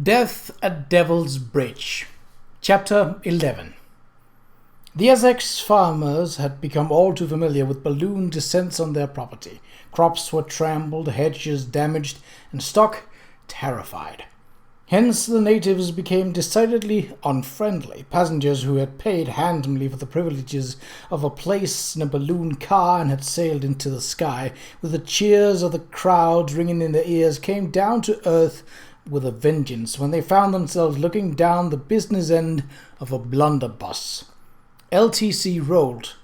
Death at Devil's Bridge. Chapter 11. The Essex farmers had become all too familiar with balloon descents on their property. Crops were trampled, hedges damaged, and stock terrified. Hence the natives became decidedly unfriendly. Passengers who had paid handsomely for the privileges of a place in a balloon car and had sailed into the sky, with the cheers of the crowds ringing in their ears, came down to earth with a vengeance when they found themselves looking down the business end of a blunderbuss. LTC rolled.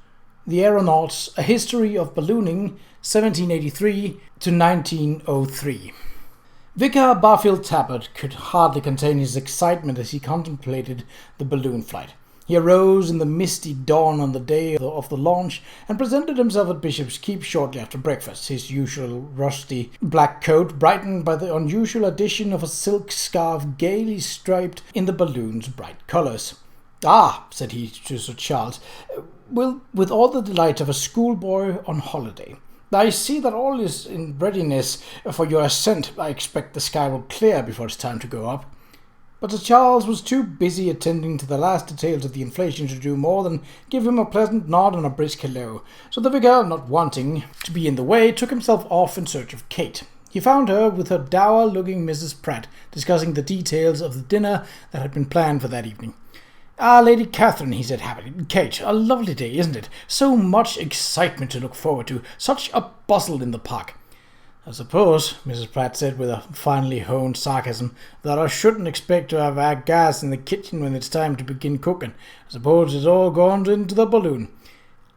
The Aeronauts, A History of Ballooning, 1783 to 1903. Vicar Barfield Tappert could hardly contain his excitement as he contemplated the balloon flight. He arose in the misty dawn on the day of the launch and presented himself at Bishop's Keep shortly after breakfast, his usual rusty black coat brightened by the unusual addition of a silk scarf gaily striped in the balloon's bright colours. "Ah," said he to Sir Charles, "well, with all the delight of a schoolboy on holiday. I see that all is in readiness for your ascent. I expect the sky will clear before it's time to go up." But Sir Charles was too busy attending to the last details of the inflation to do more than give him a pleasant nod and a brisk hello, so the vicar, not wanting to be in the way, took himself off in search of Kate. He found her with her dour-looking Mrs. Pratt discussing the details of the dinner that had been planned for that evening. "Ah, Lady Catherine," he said happily. "Kate, a lovely day, isn't it? So much excitement to look forward to, such a bustle in the park." "I suppose," Mrs. Pratt said with a finely honed sarcasm, "that I shouldn't expect to have our gas in the kitchen when it's time to begin cooking. I suppose it's all gone into the balloon."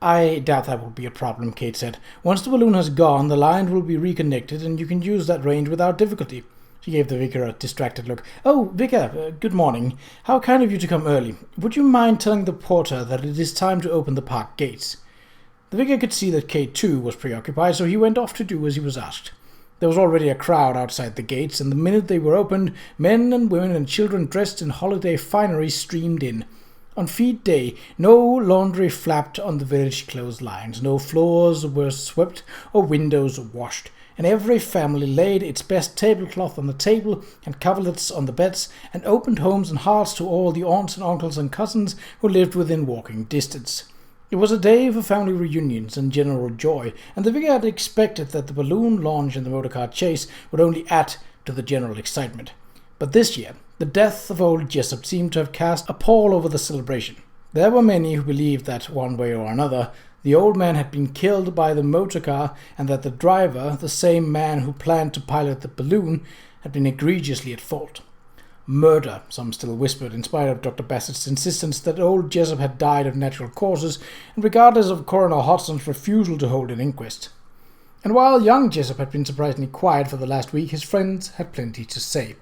"I doubt that will be a problem," Kate said. "Once the balloon has gone, the line will be reconnected and you can use that range without difficulty." She gave the vicar a distracted look. "Oh, Vicar, good morning. How kind of you to come early. Would you mind telling the porter that it is time to open the park gates?" The vicar could see that Kate, too, was preoccupied, so he went off to do as he was asked. There was already a crowd outside the gates, and the minute they were opened, men and women and children dressed in holiday finery streamed in. On feed day, no laundry flapped on the village clotheslines, no floors were swept or windows washed, and every family laid its best tablecloth on the table and coverlets on the beds, and opened homes and hearts to all the aunts and uncles and cousins who lived within walking distance. It was a day for family reunions and general joy, and the vicar had expected that the balloon launch and the motorcar chase would only add to the general excitement. But this year, the death of old Jessup seemed to have cast a pall over the celebration. There were many who believed that, one way or another, the old man had been killed by the motorcar, and that the driver, the same man who planned to pilot the balloon, had been egregiously at fault. Murder, some still whispered, in spite of Dr. Bassett's insistence that old Jessup had died of natural causes, and regardless of Coroner Hodson's refusal to hold an inquest. And while young Jessup had been surprisingly quiet for the last week, his friends had plenty to say.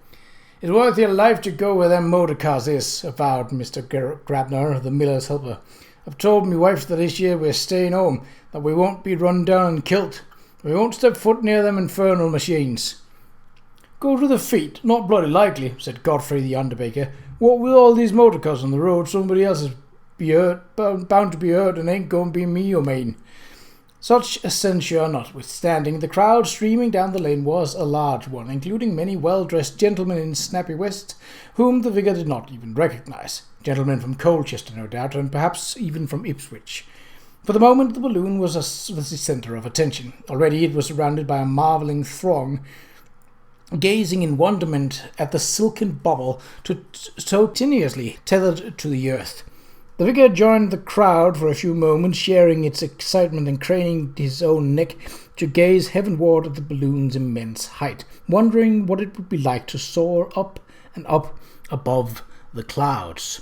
"It's worth your life to go where them motor cars is," avowed Mr. Grabner, the miller's helper. "I've told me wife that this year we're staying home, that we won't be run down and killed. We won't step foot near them infernal machines." "Go to the feet, not bloody likely," said Godfrey the underbaker. "What with all these motor cars on the road, somebody else is bound to be hurt, and ain't going to be me or mine." Such a censure notwithstanding, the crowd streaming down the lane was a large one, including many well-dressed gentlemen in snappy vests, whom the vicar did not even recognize. Gentlemen from Colchester, no doubt, and perhaps even from Ipswich. For the moment, the balloon was the centre of attention. Already it was surrounded by a marvelling throng, gazing in wonderment at the silken bubble so tenuously tethered to the earth. The vicar joined the crowd for a few moments, sharing its excitement and craning his own neck to gaze heavenward at the balloon's immense height, wondering what it would be like to soar up and up above the clouds.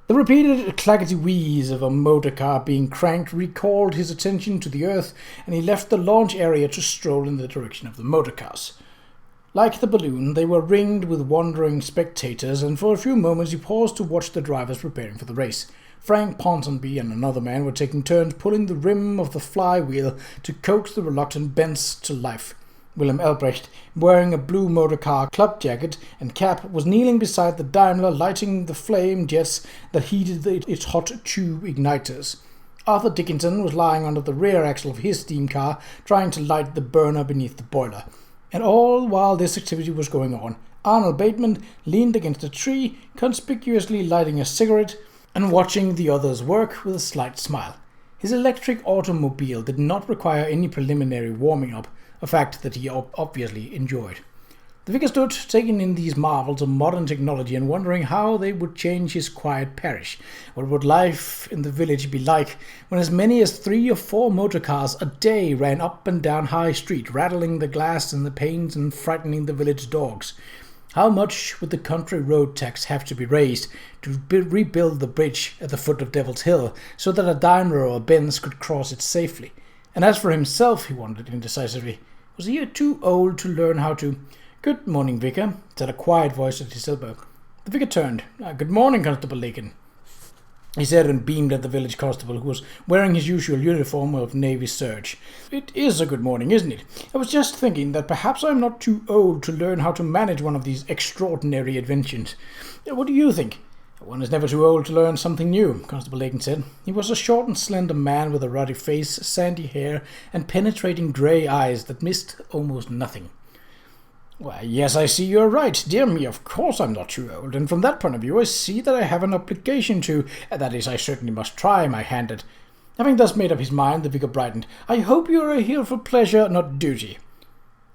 The repeated clackety-wheeze of a motor car being cranked recalled his attention to the earth, and he left the launch area to stroll in the direction of the motor cars. Like the balloon, they were ringed with wondering spectators, and for a few moments he paused to watch the drivers preparing for the race. Frank Ponsonby and another man were taking turns pulling the rim of the flywheel to coax the reluctant Bents to life. Willem Elbrecht, wearing a blue motorcar club jacket and cap, was kneeling beside the Daimler, lighting the flame jets that heated its hot tube igniters. Arthur Dickinson was lying under the rear axle of his steam car, trying to light the burner beneath the boiler. And all while this activity was going on, Arnold Bateman leaned against a tree, conspicuously lighting a cigarette and watching the others work with a slight smile. His electric automobile did not require any preliminary warming up, a fact that he obviously enjoyed. The vicar stood, taking in these marvels of modern technology and wondering how they would change his quiet parish. What would life in the village be like when as many as 3 or 4 motor cars a day ran up and down High Street, rattling the glass and the panes and frightening the village dogs? How much would the country road tax have to be raised to rebuild the bridge at the foot of Devil's Hill so that a Daimler or a Benz could cross it safely? And as for himself, he wondered indecisively, was he too old to learn how to... "Good morning, Vicar," said a quiet voice at his elbow. The vicar turned. "Good morning, Constable Lakin," he said, and beamed at the village constable, who was wearing his usual uniform of navy serge. "It is a good morning, isn't it? I was just thinking that perhaps I'm not too old to learn how to manage one of these extraordinary inventions. What do you think?" "One is never too old to learn something new," Constable Lakin said. He was a short and slender man with a ruddy face, sandy hair, and penetrating grey eyes that missed almost nothing. "Why, yes, I see you're right. Dear me, of course I'm not too old, and from that point of view I see that I have an obligation to... that is, I certainly must try my hand at..." Having thus made up his mind, the vicar brightened. "I hope you are here for pleasure, not duty."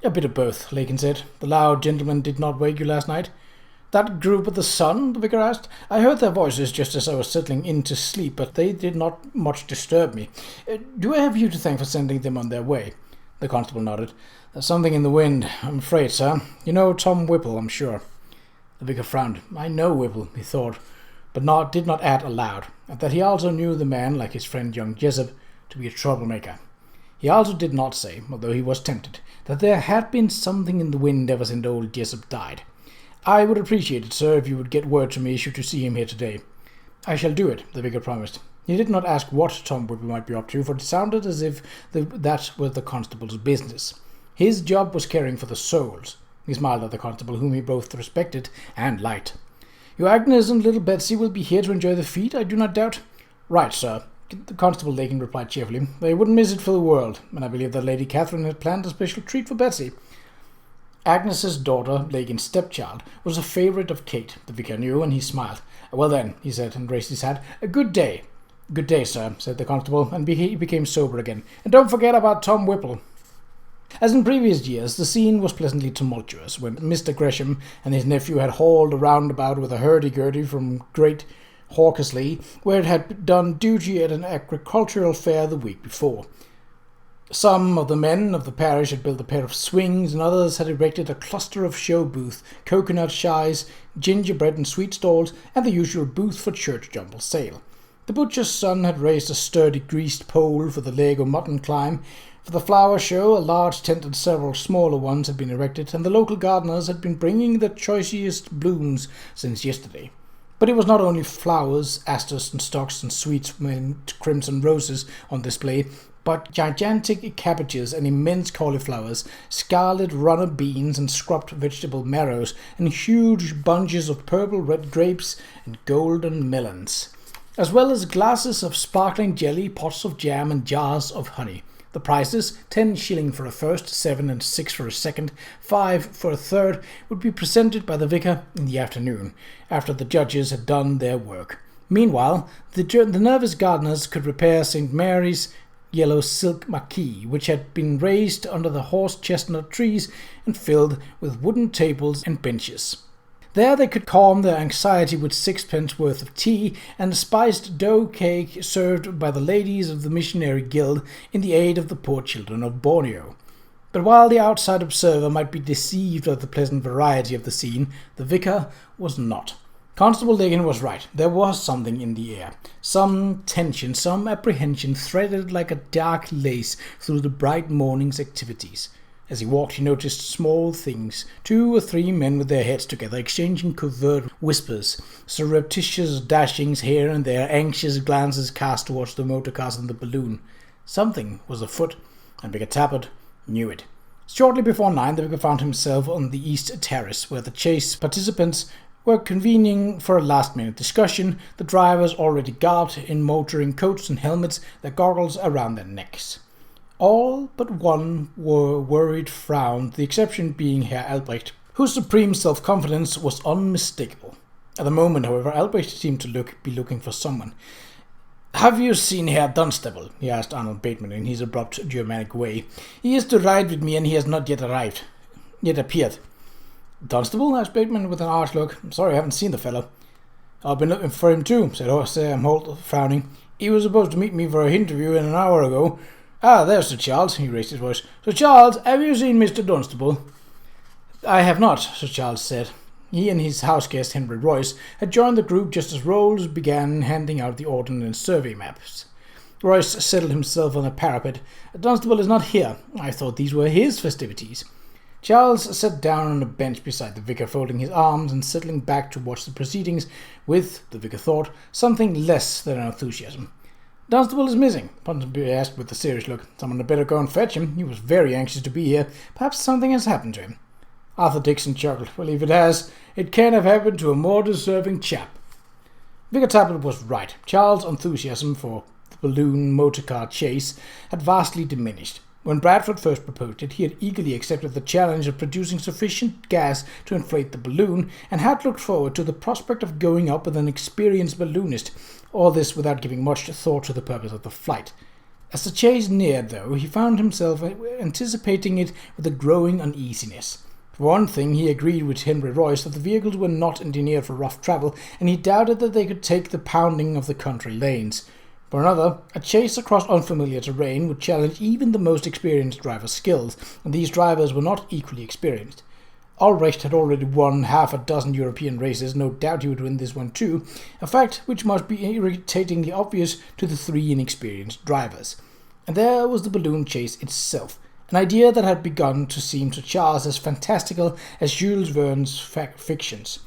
"A bit of both," Lakin said. "The loud gentlemen did not wake you last night?" "That group at the Sun?" the vicar asked. "I heard their voices just as I was settling in to sleep, but they did not much disturb me. Do I have you to thank for sending them on their way?" The constable nodded. "There's something in the wind, I'm afraid, sir. You know Tom Whipple, I'm sure." The vicar frowned. "I know Whipple," he thought, but did not add aloud, and that he also knew the man, like his friend young Jessup, to be a troublemaker. He also did not say, although he was tempted, that there had been something in the wind ever since old Jessup died. "I would appreciate it, sir, if you would get word to me should you see him here today." "I shall do it," the vicar promised. He did not ask what Tom Whipple might be up to, for it sounded as if that was the constable's business. His job was caring for the souls. He smiled at the constable, whom he both respected and liked. "Your Agnes and little Betsy will be here to enjoy the feat, I do not doubt." "Right, sir," the constable Lakin replied cheerfully. "They wouldn't miss it for the world, and I believe that Lady Catherine had planned a special treat for Betsy." Agnes's daughter, Lakin's stepchild, was a favourite of Kate, the vicar knew, and he smiled. "Well then," he said, and raised his hat. "A good day." "Good day, sir," said the constable, and he became sober again. "And don't forget about Tom Whipple." As in previous years, the scene was pleasantly tumultuous when Mr. Gresham and his nephew had hauled a roundabout with a hurdy-gurdy from Great Hawkesley, where it had done duty at an agricultural fair the week before. Some of the men of the parish had built a pair of swings, and others had erected a cluster of show booths, coconut shies, gingerbread and sweet stalls, and the usual booth for church jumble sale. The butcher's son had raised a sturdy greased pole for the leg of mutton climb. For the flower show, a large tent and several smaller ones had been erected, and the local gardeners had been bringing the choicest blooms since yesterday. But it was not only flowers, asters and stocks and sweet-smelling crimson roses on display, but gigantic cabbages and immense cauliflowers, scarlet runner beans and scrubbed vegetable marrows, and huge bunches of purple-red grapes and golden melons, as well as glasses of sparkling jelly, pots of jam, and jars of honey. The prices, 10 shilling for a first, 7 and 6 for a second, 5 for a third, would be presented by the vicar in the afternoon, after the judges had done their work. Meanwhile, the nervous gardeners could repair St. Mary's yellow silk marquee, which had been raised under the horse-chestnut trees and filled with wooden tables and benches. There they could calm their anxiety with 6 pence worth of tea and a spiced dough cake served by the ladies of the Missionary Guild in the aid of the poor children of Borneo. But while the outside observer might be deceived by the pleasant variety of the scene, the vicar was not. Constable Lakin was right. There was something in the air. Some tension, some apprehension threaded like a dark lace through the bright morning's activities. As he walked, he noticed small things, 2 or 3 men with their heads together, exchanging covert whispers, surreptitious dashings here and there, anxious glances cast towards the motor cars and the balloon. Something was afoot, and Vicar Tappert knew it. Shortly before 9, the vicar found himself on the East Terrace, where the chase participants were convening for a last-minute discussion, the drivers already garbed in motoring coats and helmets, their goggles around their necks. All but one wore worried frown, the exception being Herr Albrecht, whose supreme self-confidence was unmistakable. At the moment, however, Albrecht seemed to be looking for someone. "Have you seen Herr Dunstable?" he asked Arnold Bateman in his abrupt Germanic way. "He is to ride with me, and he has not yet appeared." "Dunstable?" asked Bateman with an arch look. "I'm sorry, I haven't seen the fellow." "I've been looking for him too," said Sam Holt, frowning. "He was supposed to meet me for an interview an hour ago. Ah, there's Sir Charles." He raised his voice. "Sir Charles, have you seen Mr. Dunstable?" "I have not," Sir Charles said. He and his house guest, Henry Royce, had joined the group just as Rolls began handing out the ordnance survey maps. Royce settled himself on a parapet. "Dunstable is not here. I thought these were his festivities." Charles sat down on a bench beside the vicar, folding his arms and settling back to watch the proceedings with, the vicar thought, something less than enthusiasm. "Dunstable is missing," Ponsonby asked with a serious look. "Someone had better go and fetch him. He was very anxious to be here. Perhaps something has happened to him." Arthur Dixon chuckled. "Well, if it has, it can't have happened to a more deserving chap." Vicar Tablett was right. Charles' enthusiasm for the balloon motorcar chase had vastly diminished. When Bradford first proposed it, he had eagerly accepted the challenge of producing sufficient gas to inflate the balloon, and had looked forward to the prospect of going up with an experienced balloonist, all this without giving much thought to the purpose of the flight. As the chase neared, though, he found himself anticipating it with a growing uneasiness. For one thing, he agreed with Henry Royce that the vehicles were not engineered for rough travel, and he doubted that they could take the pounding of the country lanes. For another, a chase across unfamiliar terrain would challenge even the most experienced driver's skills, and these drivers were not equally experienced. Albrecht had already won half a dozen European races. No doubt he would win this one too, a fact which must be irritatingly obvious to the three inexperienced drivers. And there was the balloon chase itself, an idea that had begun to seem to Charles as fantastical as Jules Verne's fictions.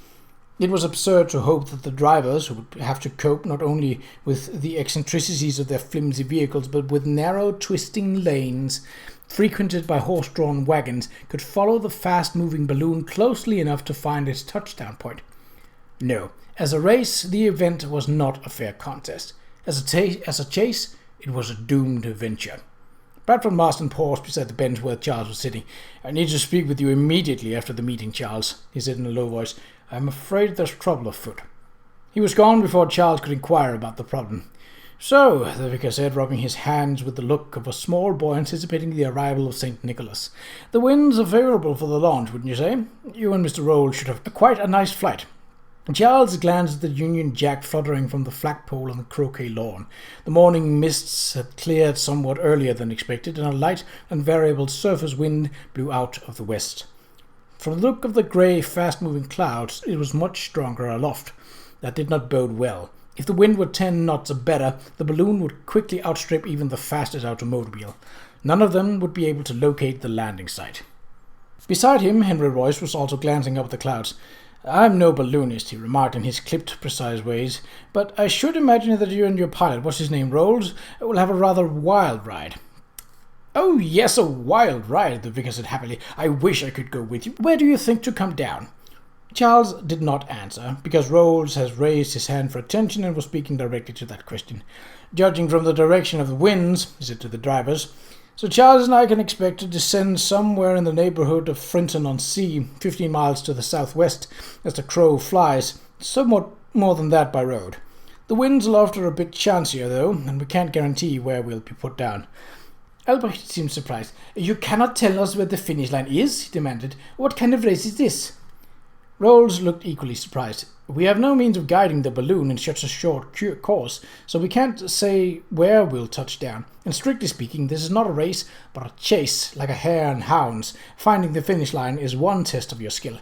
It was absurd to hope that the drivers, who would have to cope not only with the eccentricities of their flimsy vehicles, but with narrow, twisting lanes frequented by horse-drawn wagons, could follow the fast-moving balloon closely enough to find its touchdown point. No, as a race, the event was not a fair contest. As a chase, it was a doomed venture. Bradford Marston paused beside the bench where Charles was sitting. "I need to speak with you immediately after the meeting, Charles," he said in a low voice. "I'm afraid there's trouble afoot." He was gone before Charles could inquire about the problem. "So," the vicar said, rubbing his hands with the look of a small boy anticipating the arrival of St. Nicholas, "the winds are favourable for the launch, wouldn't you say? You and Mr. Rolls should have quite a nice flight." Charles glanced at the Union Jack fluttering from the flagpole on the croquet lawn. The morning mists had cleared somewhat earlier than expected, and a light and variable surface wind blew out of the west. From the look of the grey, fast-moving clouds, it was much stronger aloft. That did not bode well. If the wind were 10 knots or better, the balloon would quickly outstrip even the fastest automobile. None of them would be able to locate the landing site. Beside him, Henry Royce was also glancing up at the clouds. "I'm no balloonist," he remarked in his clipped, precise ways, "but I should imagine that you and your pilot, what's his name, Rolls, will have a rather wild ride." "Oh, yes, a wild ride," the vicar said happily. "I wish I could go with you. Where do you think to come down?" Charles did not answer, because Rolls had raised his hand for attention and was speaking directly to that question. "Judging from the direction of the winds," he said to the drivers, "Sir Charles and I can expect to descend somewhere in the neighbourhood of Frinton-on-Sea, 15 miles to the southwest, as the crow flies, somewhat more than that by road. The winds aloft are a bit chancier, though, and we can't guarantee where we'll be put down." Albrecht seemed surprised. "You cannot tell us where the finish line is?" he demanded. "What kind of race is this?" Rolls looked equally surprised. "We have no means of guiding the balloon in such a short course, so we can't say where we'll touch down. And strictly speaking, this is not a race, but a chase, like a hare and hounds. Finding the finish line is one test of your skill."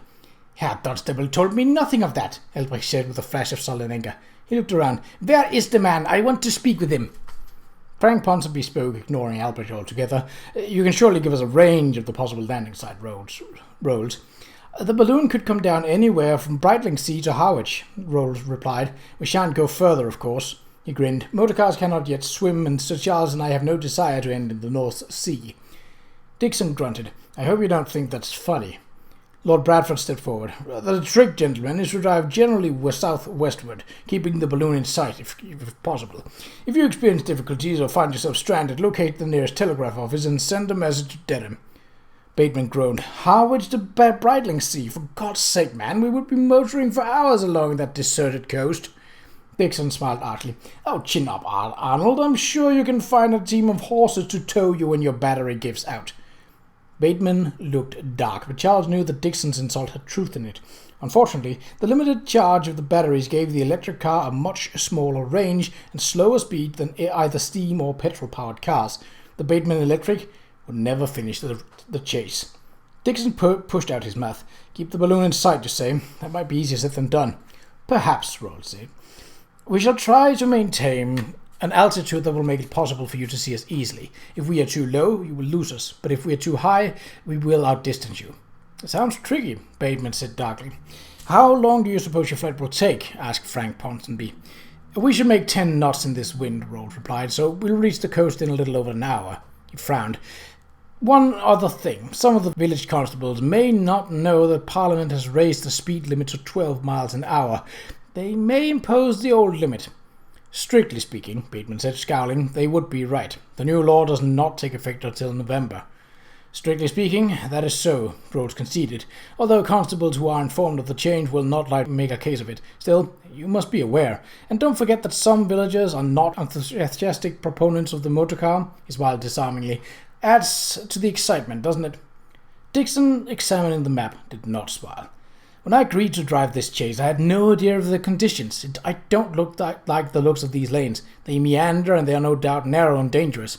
"Herr Dunstable told me nothing of that," Albrecht said with a flash of sullen anger. He looked around. "Where is the man? I want to speak with him." Frank Ponsonby spoke, ignoring Albrecht altogether. "You can surely give us a range of the possible landing site Rolls. "The balloon could come down anywhere from Brightlingsea to Harwich," Rolls replied. "We shan't go further, of course." He grinned. "Motorcars cannot yet swim, and Sir Charles and I have no desire to end in the North Sea." Dixon grunted. "I hope you don't think that's funny." Lord Bradford stepped forward. "The trick, gentlemen, is to drive generally south-westward, keeping the balloon in sight if possible. If you experience difficulties or find yourself stranded, locate the nearest telegraph office and send a message to Dedham." Bateman groaned. Harwich to Brightling Sea. For God's sake, man, we would be motoring for hours along that deserted coast. Dixon smiled archly. Oh, chin up, Arnold. I'm sure you can find a team of horses to tow you when your battery gives out. Bateman looked dark, but Charles knew that Dixon's insult had truth in it. Unfortunately, the limited charge of the batteries gave the electric car a much smaller range and slower speed than either steam or petrol-powered cars. The Bateman Electric would never finish the chase. Dixon pushed out his mouth. Keep the balloon in sight, you say? That might be easier said than done. Perhaps, Rolls said. We shall try to maintain an altitude that will make it possible for you to see us easily. If we are too low, you will lose us, but if we are too high, we will outdistance you. It sounds tricky, Bateman said darkly. How long do you suppose your flight will take? Asked Frank Ponsonby. We should make 10 knots in this wind, Rolls replied, so we'll reach the coast in a little over an hour. He frowned. One other thing. Some of the village constables may not know that Parliament has raised the speed limit to 12 miles an hour. They may impose the old limit. Strictly speaking, Bateman said, scowling, they would be right. The new law does not take effect until November. Strictly speaking, that is so, Rhodes conceded, although constables who are informed of the change will not like to make a case of it. Still, you must be aware. And don't forget that some villagers are not enthusiastic proponents of the motor car, he smiled disarmingly. Adds to the excitement, doesn't it? Dixon, examining the map, did not smile. When I agreed to drive this chase, I had no idea of the conditions. I don't look like the looks of these lanes. They meander, and they are no doubt narrow and dangerous.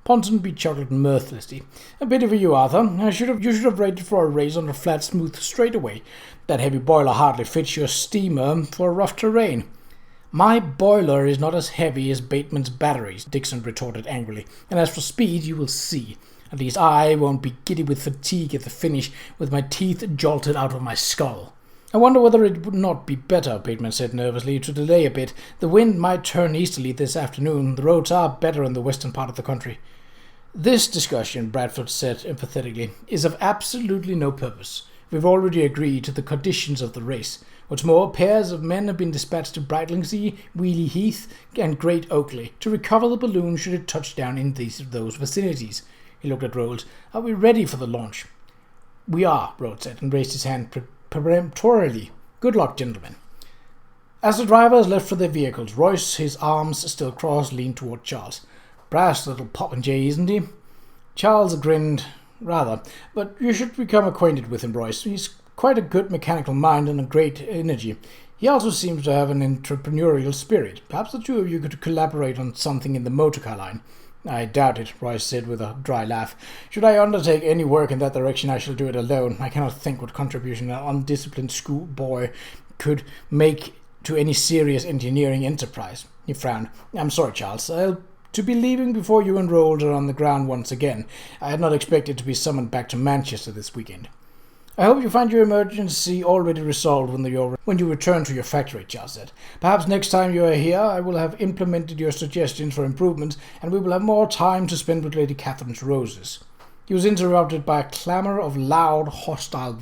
Ponsonby chuckled mirthlessly. A pity for you, Arthur. You should have rated for a race on a flat, smooth straightaway. That heavy boiler hardly fits your steamer for rough terrain. My boiler is not as heavy as Bateman's batteries, Dixon retorted angrily. And as for speed, you will see. At least I won't be giddy with fatigue at the finish, with my teeth jolted out of my skull. I wonder whether it would not be better, Bateman said nervously, to delay a bit. The wind might turn easterly this afternoon. The roads are better in the western part of the country. This discussion, Bradford said emphatically, is of absolutely no purpose. We've already agreed to the conditions of the race. What's more, pairs of men have been dispatched to Brightlingsea, Wheely Heath, and Great Oakley to recover the balloon should it touch down in those vicinities. He looked at Rhodes. Are we ready for the launch? We are, Rhodes said, and raised his hand peremptorily. Good luck, gentlemen. As the drivers left for their vehicles, Royce, his arms still crossed, leaned toward Charles. Brass little popinjay, isn't he? Charles grinned. Rather, but you should become acquainted with him, Royce. He's quite a good mechanical mind and a great energy. He also seems to have an entrepreneurial spirit. Perhaps the two of you could collaborate on something in the motorcar line. I doubt it, Royce said with a dry laugh. Should I undertake any work in that direction, I shall do it alone. I cannot think what contribution an undisciplined schoolboy could make to any serious engineering enterprise. He frowned. I'm sorry, Charles. I'll to be leaving before you and Rolls are on the ground once again. I had not expected to be summoned back to Manchester this weekend. I hope you find your emergency already resolved when you return to your factory, Charles said. Perhaps next time you are here I will have implemented your suggestions for improvements, and we will have more time to spend with Lady Catherine's roses. He was interrupted by a clamour of loud, hostile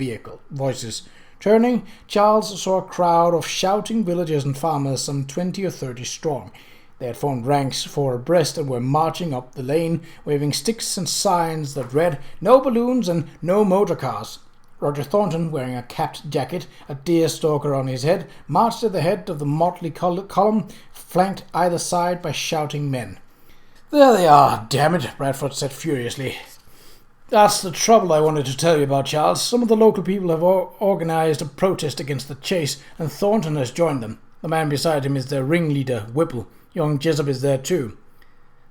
voices. Turning, Charles saw a crowd of shouting villagers and farmers, some 20 or 30 strong. They had formed ranks four abreast and were marching up the lane, waving sticks and signs that read, "No balloons and no motor cars." Roger Thornton, wearing a capped jacket, a deer-stalker on his head, marched at the head of the motley column, flanked either side by shouting men. "There they are, damn it," Bradford said furiously. "That's the trouble I wanted to tell you about, Charles. Some of the local people have organized a protest against the chase, and Thornton has joined them. The man beside him is their ringleader, Whipple. Young Jessup is there too."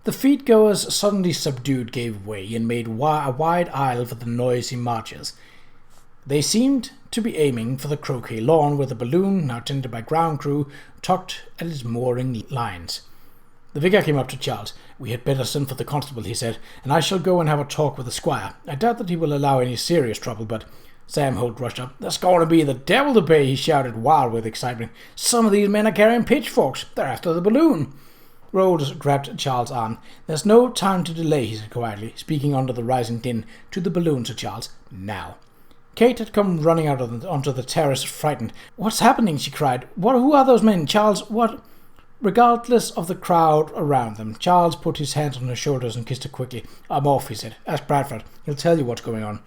The feet-goers, suddenly subdued, gave way and made a wide aisle for the noisy marchers. They seemed to be aiming for the croquet lawn, where the balloon, now tended by ground crew, tucked at its mooring lines. The vicar came up to Charles. "We had better send for the constable," he said, "and I shall go and have a talk with the squire. I doubt that he will allow any serious trouble, but—" Sam Holt rushed up. "There's going to be the devil to pay," he shouted, wild with excitement. "Some of these men are carrying pitchforks. They're after the balloon." Rhodes grabbed Charles' arm. "There's no time to delay," he said quietly, speaking under the rising din. "To the balloon, Sir Charles. Now." Kate had come running out onto the terrace, frightened. "What's happening?" she cried. Who are those men? Charles, what—" Regardless of the crowd around them, Charles put his hands on her shoulders and kissed her quickly. "I'm off," he said. "Ask Bradford. He'll tell you what's going on."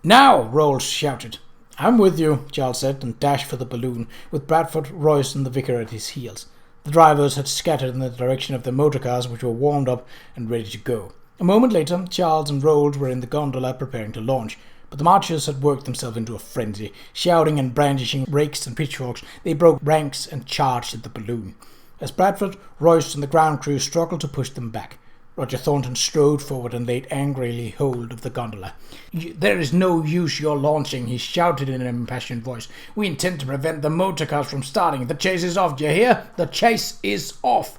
Now! Rolls shouted. I'm with you, Charles said, and dashed for the balloon, with Bradford, Royce, and the vicar at his heels. The drivers had scattered in the direction of their motor cars, which were warmed up and ready to go. A moment later, Charles and Rolls were in the gondola preparing to launch, but the marchers had worked themselves into a frenzy. Shouting and brandishing rakes and pitchforks, they broke ranks and charged at the balloon. As Bradford, Royce, and the ground crew struggled to push them back, Roger Thornton strode forward and laid angrily hold of the gondola. There is no use your launching, he shouted in an impassioned voice. We intend to prevent the motor cars from starting. The chase is off, do you hear? The chase is off.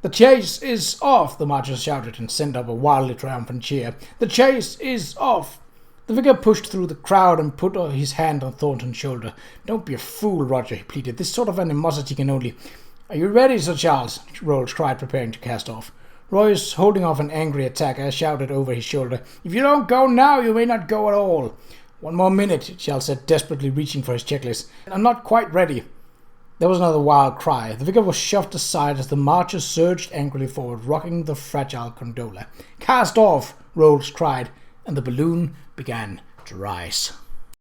The chase is off, the marchers shouted and sent up a wildly triumphant cheer. The chase is off. The vicar pushed through the crowd and put his hand on Thornton's shoulder. Don't be a fool, Roger, he pleaded. This sort of animosity can only... Are you ready, Sir Charles? Rolls cried, preparing to cast off. Royce, holding off an angry attacker, shouted over his shoulder, If you don't go now, you may not go at all. 1 more minute, Charles said, desperately reaching for his checklist. I'm not quite ready. There was another wild cry. The vicar was shoved aside as the marchers surged angrily forward, rocking the fragile gondola. Cast off, Rolls cried, and the balloon began to rise.